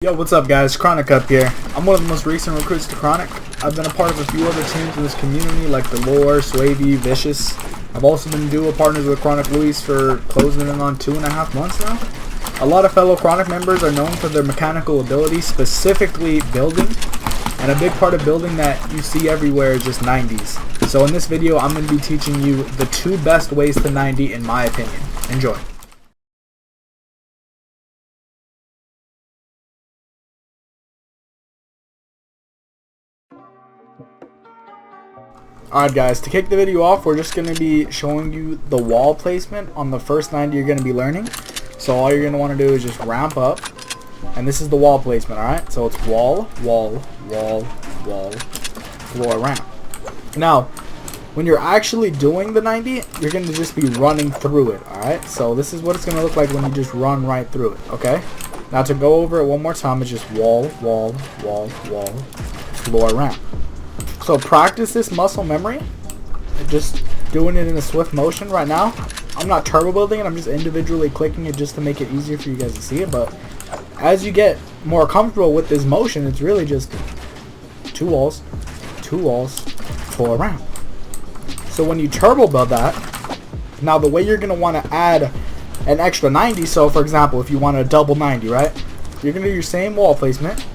Yo, what's up guys? Chronic Cub here. I'm one of the most recent recruits to Chronic. I've been a part of a few other teams in this community like the Lore, Swavey, Vicious. I've also been duo partners with Chronic Luis for closing in on 2.5 months now. A lot of fellow Chronic members are known for their mechanical ability, specifically building. And a big part of building that you see everywhere is just 90s. So in this video, I'm going to be teaching you the 2 best ways to 90 in my opinion. Enjoy. Alright guys, to kick the video off, we're just going to be showing you the wall placement on the first 90 you're going to be learning. So all you're going to want to do is just ramp up. And this is the wall placement, alright? So it's wall, wall, wall, wall, floor, ramp. Now, when you're actually doing the 90, you're going to just be running through it, alright? So this is what it's going to look like when you just run right through it, okay? Now to go over it one more time, it's just wall, wall, wall, wall, floor, ramp. So practice this muscle memory, just doing it in a swift motion right now. I'm not turbo building it, I'm just individually clicking it just to make it easier for you guys to see it. But as you get more comfortable with this motion, it's really just 2 walls, floor, ramp. So when you turbo build that, now the way you're going to want to add an extra 90, so for example, if you want a double 90, right? You're going to do your same wall placement,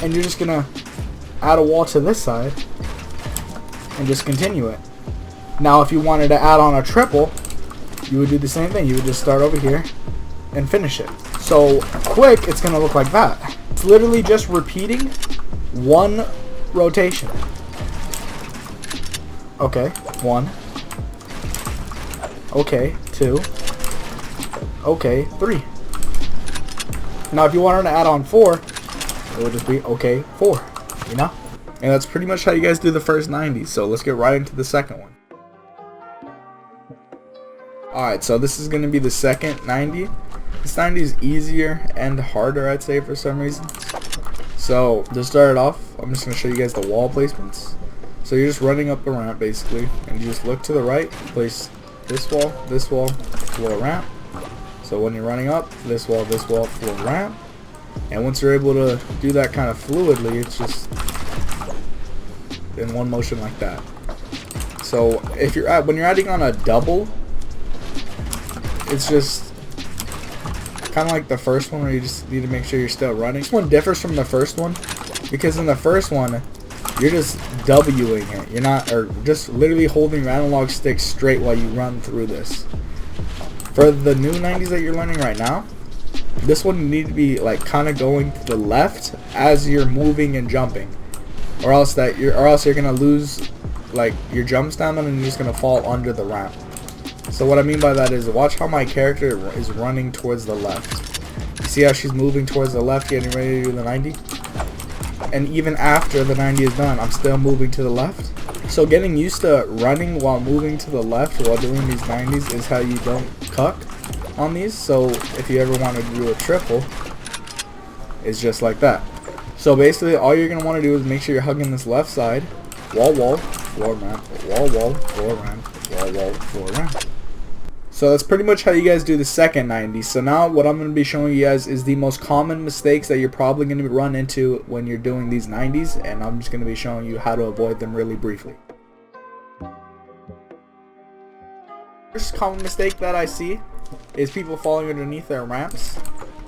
and you're just going to add a wall to this side and just continue it. Now if you wanted to add on a triple, you would do the same thing. You would just start over here and finish it. So quick, it's gonna look like that. It's literally just repeating one rotation. Okay, 1. Okay, 2. Okay, 3. Now if you wanted to add on 4, it would just be okay, 4. You know? And that's pretty much how you guys do the first 90. So let's get right into the second one. Alright, so this is going to be the second 90. This 90 is easier and harder, I'd say, for some reason. So to start it off, I'm just going to show you guys the wall placements. So you're just running up a ramp basically, and you just look to the right, place this wall, floor, ramp. So when you're running up, this wall, floor, ramp. And once you're able to do that kind of fluidly, it's just in one motion like that. So if you're when you're adding on a double, it's just kind of like the first one where you just need to make sure you're still running. This one differs from the first one because in the first one, you're just Wing it. You're not, or just literally holding your analog stick straight while you run through this. For the new 90s that you're learning right now, this one you need to be like kind of going to the left as you're moving and jumping, or else you're gonna lose like your jump stamina and you're just gonna fall under the ramp. So what I mean by that is, watch how my character is running towards the left. You see how she's moving towards the left, getting ready to do the 90? And even after the 90 is done, I'm still moving to the left. So getting used to running while moving to the left while doing these 90s is how you don't cuck on these. So if you ever want to do a triple, it's just like that. So basically all you're going to want to do is make sure you're hugging this left side. Wall, wall, floor, ramp, wall, wall, floor, ramp, wall, wall, floor, ramp. So that's pretty much how you guys do the second 90. So now what I'm going to be showing you guys is the most common mistakes that you're probably going to run into when you're doing these 90s, and I'm just going to be showing you how to avoid them really briefly. First common mistake that I see is people falling underneath their ramps.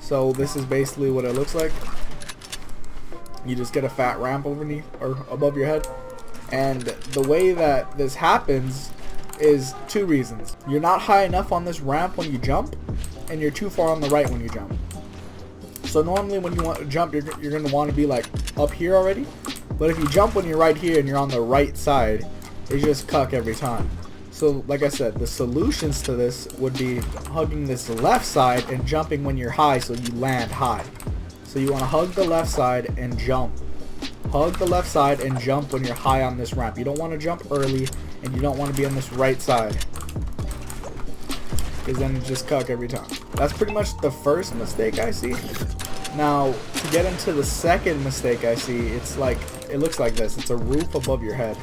So this is basically what it looks like. You just get a fat ramp underneath or above your head, and the way that this happens is 2 reasons. You're not high enough on this ramp when you jump, and you're too far on the right when you jump. So normally when you want to jump, you're going to want to be like up here already, but if you jump when you're right here and you're on the right side, you just cuck every time. So like I said, the solutions to this would be hugging this left side and jumping when you're high so you land high. So you want to hug the left side and jump. Hug the left side and jump when you're high on this ramp. You don't want to jump early, and you don't want to be on this right side, because then you just cuck every time. That's pretty much the first mistake I see. Now to get into the second mistake I see, it looks like this. It's a roof above your head.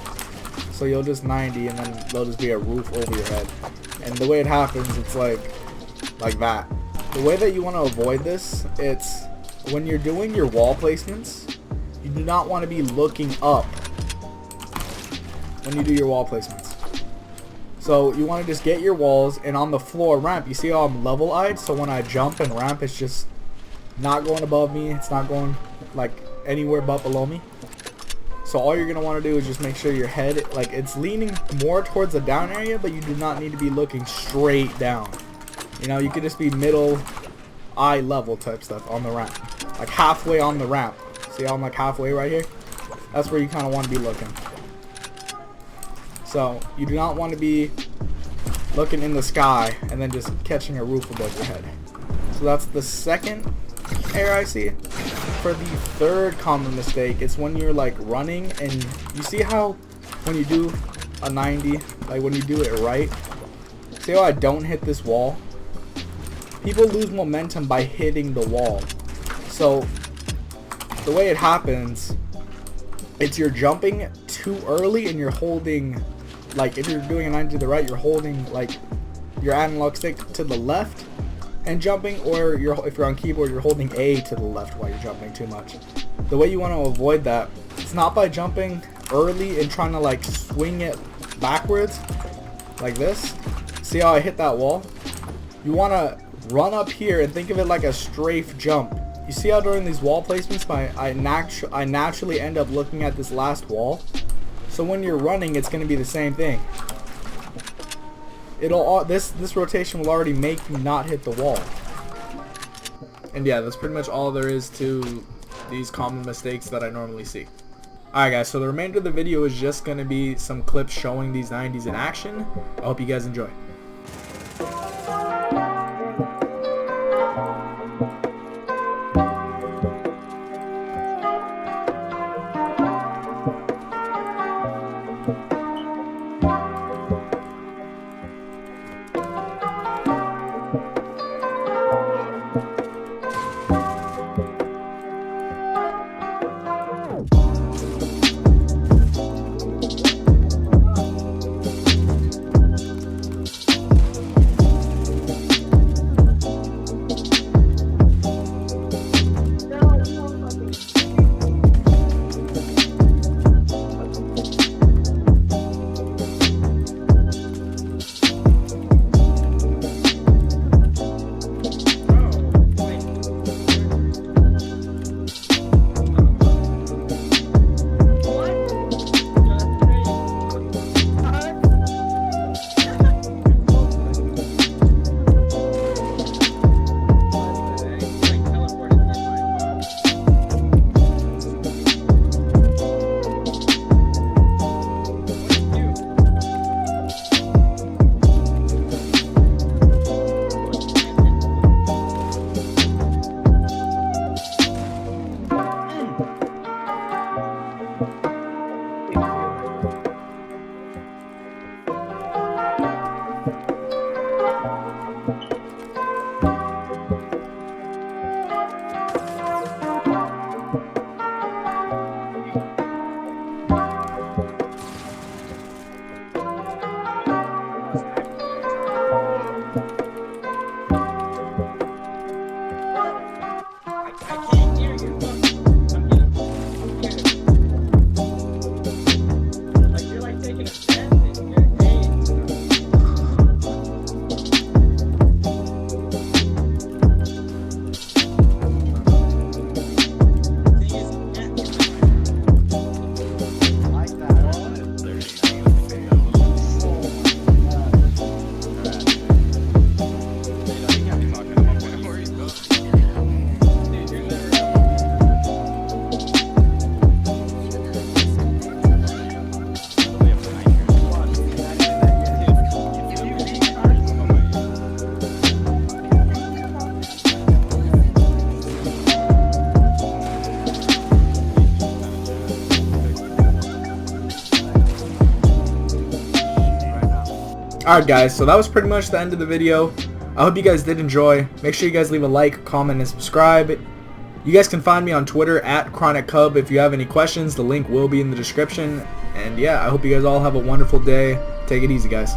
So you'll just 90 and then there'll just be a roof over your head. And the way it happens, it's like that. The way that you want to avoid this, it's when you're doing your wall placements, you do not want to be looking up when you do your wall placements. So you want to just get your walls, and on the floor ramp, you see how I'm level-eyed, so when I jump and ramp, it's just not going above me, it's not going like anywhere but below me. So all you're going to want to do is just make sure your head, like, it's leaning more towards the down area, but you do not need to be looking straight down. You know, you could just be middle eye level type stuff on the ramp, like halfway on the ramp. See how I'm like halfway right here? That's where you kind of want to be looking. So you do not want to be looking in the sky and then just catching a roof above your head. So that's the second error I see. For the third common mistake, it's when you're like running and you see how when you do a 90, like when you do it right, see how I don't hit this wall? People lose momentum by hitting the wall. So the way it happens, it's you're jumping too early and you're holding, like if you're doing a 90 to the right, you're holding like your analog stick to the left and jumping, or if you're on keyboard, you're holding A to the left while you're jumping too much. The way you want to avoid that, it's not by jumping early and trying to like swing it backwards like this. See how I hit that wall? You want to run up here and think of it like a strafe jump. You see how during these wall placements, I naturally end up looking at this last wall. So when you're running, it's going to be the same thing. This rotation will already make you not hit the wall. And yeah, that's pretty much all there is to these common mistakes that I normally see. Alright guys, so the remainder of the video is just going to be some clips showing these 90s in action. I hope you guys enjoy. Alright guys, so that was pretty much the end of the video. I hope you guys did enjoy. Make sure you guys leave a like, comment, and subscribe. You guys can find me on Twitter at Chronic Cub. If you have any questions, the link will be in the description. And yeah, I hope you guys all have a wonderful day. Take it easy, guys.